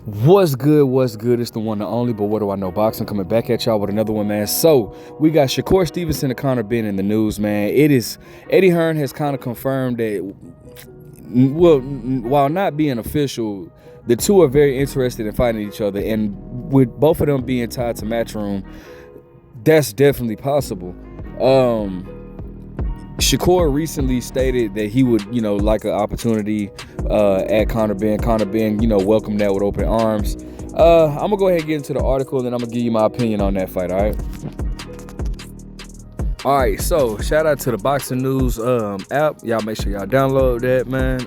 What's good? What's good? It's the one and only, but what do I know? Boxing coming back at y'all with another one, man. So we got Shakur, Stevenson, and Conor Benn in the news, man. It is Eddie Hearn has kind of confirmed that, well, while not being official, the two are very interested in fighting each other, and with both of them being tied to Matchroom, that's definitely possible. Shakur recently stated that he would, like an opportunity at Conor Benn. Conor Benn, welcomed that with open arms. I'm going to go ahead and get into the article, and then I'm going to give you my opinion on that fight, all right? All right, so shout out to the Boxing News app. Y'all make sure y'all download that, man.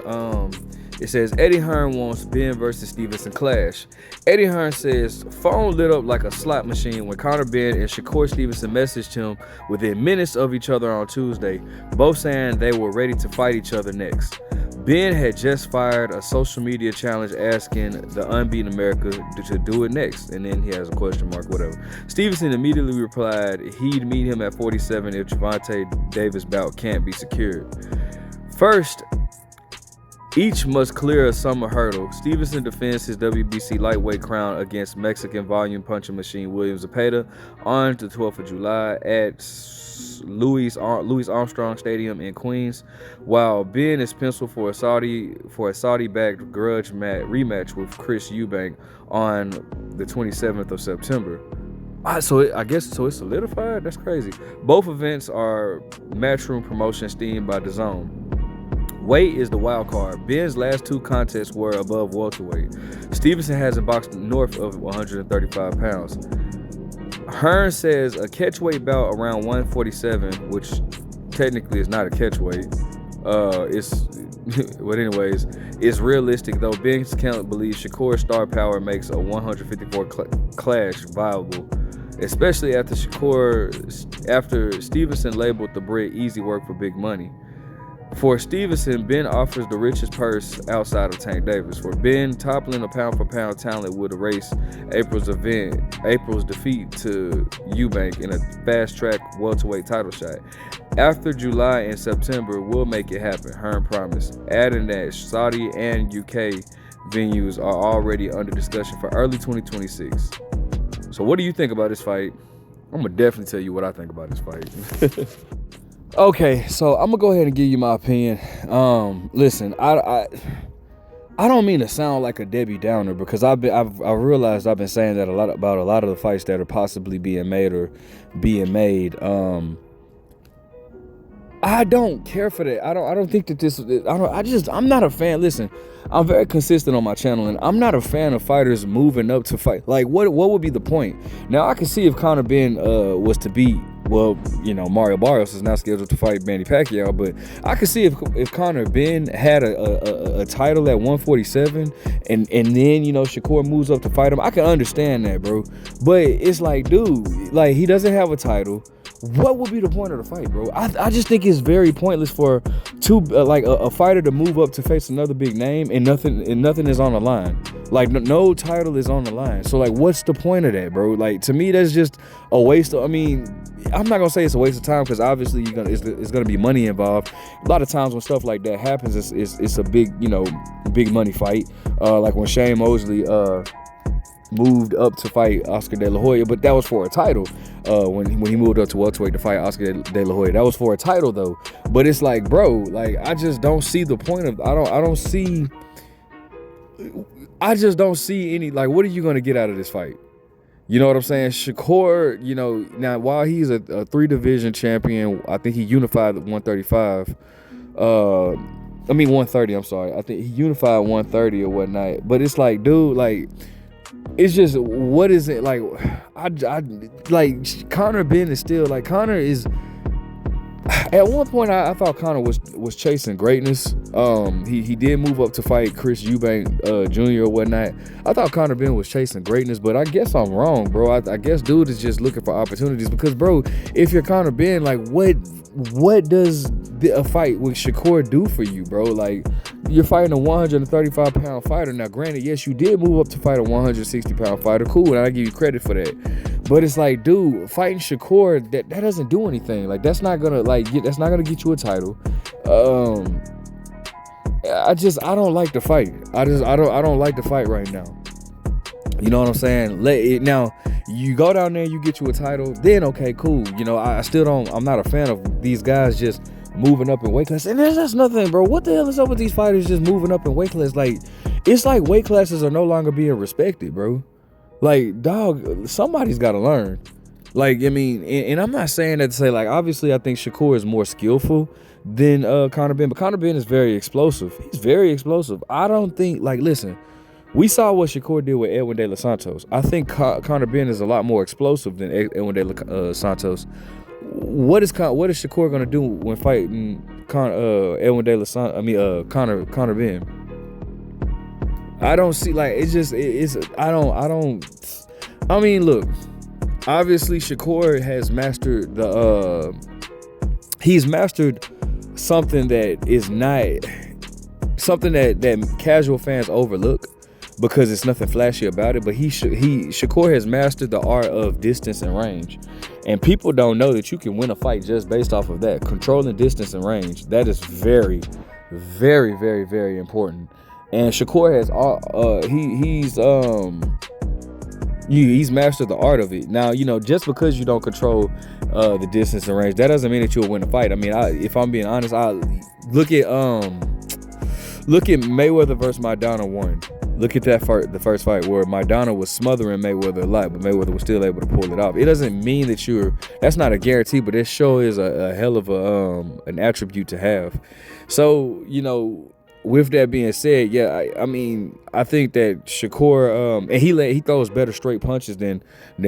It says, Eddie Hearn wants Benn versus Stevenson clash. Eddie Hearn says, phone lit up like a slot machine when Conor Benn and Shakur Stevenson messaged him within minutes of each other on Tuesday, both saying they were ready to fight each other next. Benn had just fired a social media challenge asking the unbeaten America to do it next, and then he has a question mark, whatever. Stevenson immediately replied he'd meet him at 47 if Gervonta Davis' bout can't be secured. First, each must clear a summer hurdle. Stevenson defends his WBC lightweight crown against Mexican volume punching machine William Zepeda on the 12th of July at Louis Armstrong Stadium in Queens, while Benn is penciled for a Saudi-backed grudge rematch with Chris Eubank on the 27th of September. I guess it's solidified? That's crazy. Both events are Matchroom promotion steamed by DAZN. Weight is the wild card. Benn's last two contests were above welterweight. Stevenson hasn't boxed north of 135 pounds. Hearn says a catchweight bout around 147, which technically is not a catchweight. It's realistic, though Benn's count believes Shakur's star power makes a 154 clash viable, especially after Stevenson labeled the Brit easy work for big money. For Stevenson, Benn offers the richest purse outside of Tank Davis. For Benn, toppling a pound-for-pound talent would erase April's defeat to Eubank in a fast-track welterweight title shot. After July and September, we'll make it happen, Hearn promised, adding that Saudi and UK venues are already under discussion for early 2026. So what do you think about this fight? I'm going to definitely tell you what I think about this fight. Okay, so I'm gonna go ahead and give you my opinion. Listen, I don't mean to sound like a Debbie Downer, because I've realized I've been saying that about a lot of the fights that are possibly being made or being made. I don't care for that. I don't think that I'm not a fan. Listen, I'm very consistent on my channel, and I'm not a fan of fighters moving up to fight. Like, what would be the point? Now, I can see if Conor Benn was to beat, Mario Barrios is now scheduled to fight Manny Pacquiao, but I could see if Conor Benn had a title at 147 and then, Shakur moves up to fight him, I can understand that, bro. But it's like, dude, like, he doesn't have a title. What would be the point of the fight, bro? I just think it's very pointless for a fighter to move up to face another big name and nothing is on the line. Like, no title is on the line. So, like, what's the point of that, bro? Like, to me, that's just a waste of, I'm not gonna say it's a waste of time, because obviously it's gonna be money involved. A lot of times when stuff like that happens, it's a big big money fight. Like when Shane Mosley moved up to fight Oscar De La Hoya, but that was for a title. When he moved up to welterweight to fight Oscar De La Hoya, that was for a title though. But it's like, bro, like, I just don't see the point of. I just don't see any, like, what are you gonna get out of this fight? You know what I'm saying? Shakur, now while he's a 3-division champion, I think he unified 135. 130, I'm sorry. I think he unified 130 or whatnot. But it's like, dude, like, it's just, what is it? Like, Conor Benn is still, like, Conor is, at one point I thought Conor was chasing greatness. He did move up to fight Chris Eubank Jr. or whatnot. I thought Conor Benn was chasing greatness, but I guess I'm wrong, bro. I guess dude is just looking for opportunities, because, bro, if you're Conor Benn, like, what does a fight with Shakur do for you, bro? Like, you're fighting a 135-pound fighter. Now, granted, yes, you did move up to fight a 160-pound fighter. Cool, and I give you credit for that. But it's like, dude, fighting Shakur, that doesn't do anything. Like, that's not gonna get you a title. I don't like the fight. I don't like the fight right now. You know what I'm saying? Now, you go down there, you get you a title, then okay, cool. You know, I still don't. I'm not a fan of these guys just moving up in weight class. And that's nothing, bro. What the hell is up with these fighters just moving up in weight class? Like, it's like weight classes are no longer being respected, bro. Like, dog, somebody's got to learn. Like, I mean, and I'm not saying that to say, like, obviously I think Shakur is more skillful than Conor Benn, but Conor Benn is very explosive. He's very explosive. I don't think, like, listen, we saw what Shakur did with Edwin De Los Santos. I think Conor Benn is a lot more explosive than Edwin De Los Santos. What is Shakur gonna do when fighting Edwin De Los Santos? I mean, Conor Benn. I don't see, like, I mean, look, obviously Shakur has mastered he's mastered something that is not something that casual fans overlook because it's nothing flashy about it. But Shakur has mastered the art of distance and range, and people don't know that you can win a fight just based off of that, controlling distance and range. That is very, very, very, very important. And Shakur has he's mastered the art of it. Now, you know, just because you don't control the distance and range, that doesn't mean that you'll win a fight. I mean, if I'm being honest, I look at Mayweather versus Maidana 1. Look at the first fight where Maidana was smothering Mayweather a lot, but Mayweather was still able to pull it off. It doesn't mean that that's not a guarantee, but it sure is a hell of an attribute to have. So, you know, with that being said, yeah, I mean, I think that Shakur, and he throws better straight punches than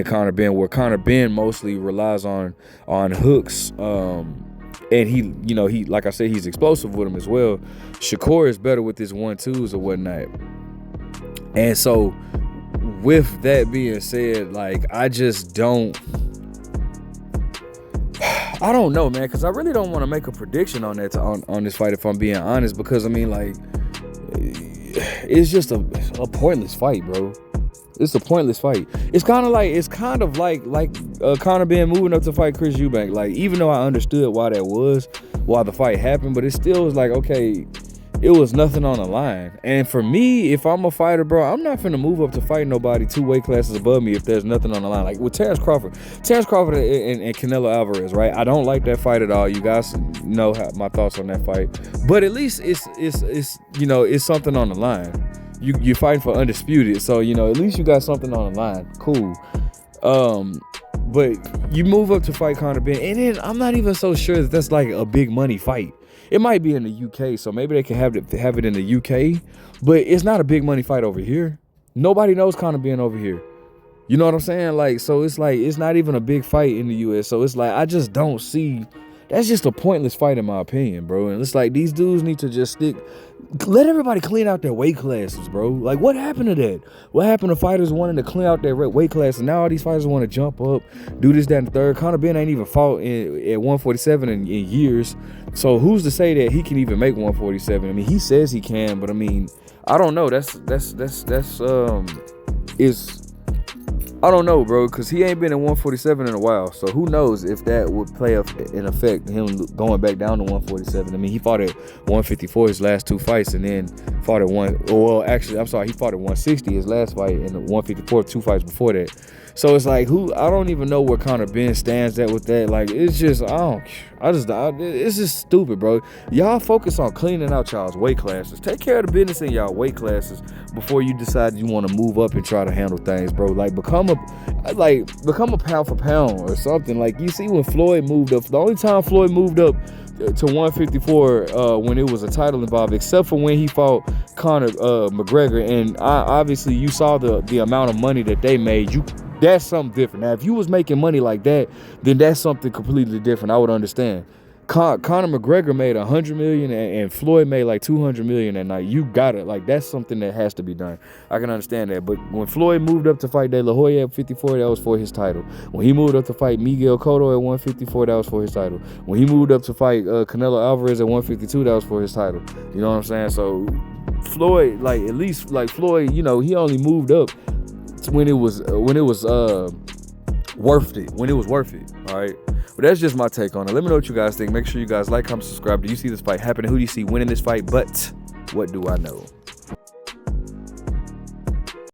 Conor Benn, where Conor Benn mostly relies on hooks. And he like I said, he's explosive with them as well. Shakur is better with his 1-2s or whatnot. And so, with that being said, like, I don't know, man, because I really don't want to make a prediction on that on this fight, if I'm being honest, because I mean, like, it's just a pointless fight, bro. It's a pointless fight. It's kind of like Conor Benn moving up to fight Chris Eubank. Like, even though I understood why the fight happened, but it still was like, okay, it was nothing on the line. And for me, if I'm a fighter, bro, I'm not finna move up to fight nobody 2 weight classes above me if there's nothing on the line. Like with Terrence Crawford and Canelo Alvarez, right? I don't like that fight at all. You guys know my thoughts on that fight. But at least it's something on the line. You're fighting for undisputed, so you know at least you got something on the line. Cool. But you move up to fight Conor Benn, and then I'm not even so sure that that's like a big money fight. It might be in the UK, so maybe they can have it in the UK, but it's not a big money fight over here. Nobody knows Conor Benn over here. You know what I'm saying? Like, so it's like it's not even a big fight in the US. So it's like I just don't see. That's just a pointless fight in my opinion, bro. And it's like these dudes need to just let everybody clean out their weight classes, bro. Like, what happened to that? What happened to fighters wanting to clean out their weight classes? Now all these fighters want to jump up, do this, that, and the third. Conor Benn ain't even fought at 147 in years. So who's to say that he can even make 147? I mean, he says he can, but I mean, I don't know. I don't know, bro, because he ain't been at 147 in a while. So who knows if that would play an effect, him going back down to 147. I mean, he fought at 154 his last 2 fights, and then fought at he fought at 160 his last fight, and 154 2 fights before that. So it's like, I don't even know where Conor Benn stands at with that. Like, it's just, it's just stupid, bro. Y'all focus on cleaning out y'all's weight classes. Take care of the business in y'all weight classes before you decide you want to move up and try to handle things, bro. Like, become a pound for pound or something. Like, you see when Floyd moved up, the only time Floyd moved up to 154 when it was a title involved, except for when he fought Conor McGregor, and obviously you saw the amount of money that they made. That's something different. Now, if you was making money like that, then that's something completely different. I would understand. Conor McGregor made $100 million and Floyd made like $200 million that night. You got it. Like, that's something that has to be done. I can understand that. But when Floyd moved up to fight De La Hoya at 54, that was for his title. When he moved up to fight Miguel Cotto at 154, that was for his title. When he moved up to fight Canelo Alvarez at 152, that was for his title. You know what I'm saying? So Floyd, like, at least like Floyd, you know, he only moved up when it was worth it. When it was worth it. All right. But that's just my take on it. Let me know what you guys think. Make sure you guys like, comment, subscribe. Do you see this fight happening? Who do you see winning this fight? But what do I know?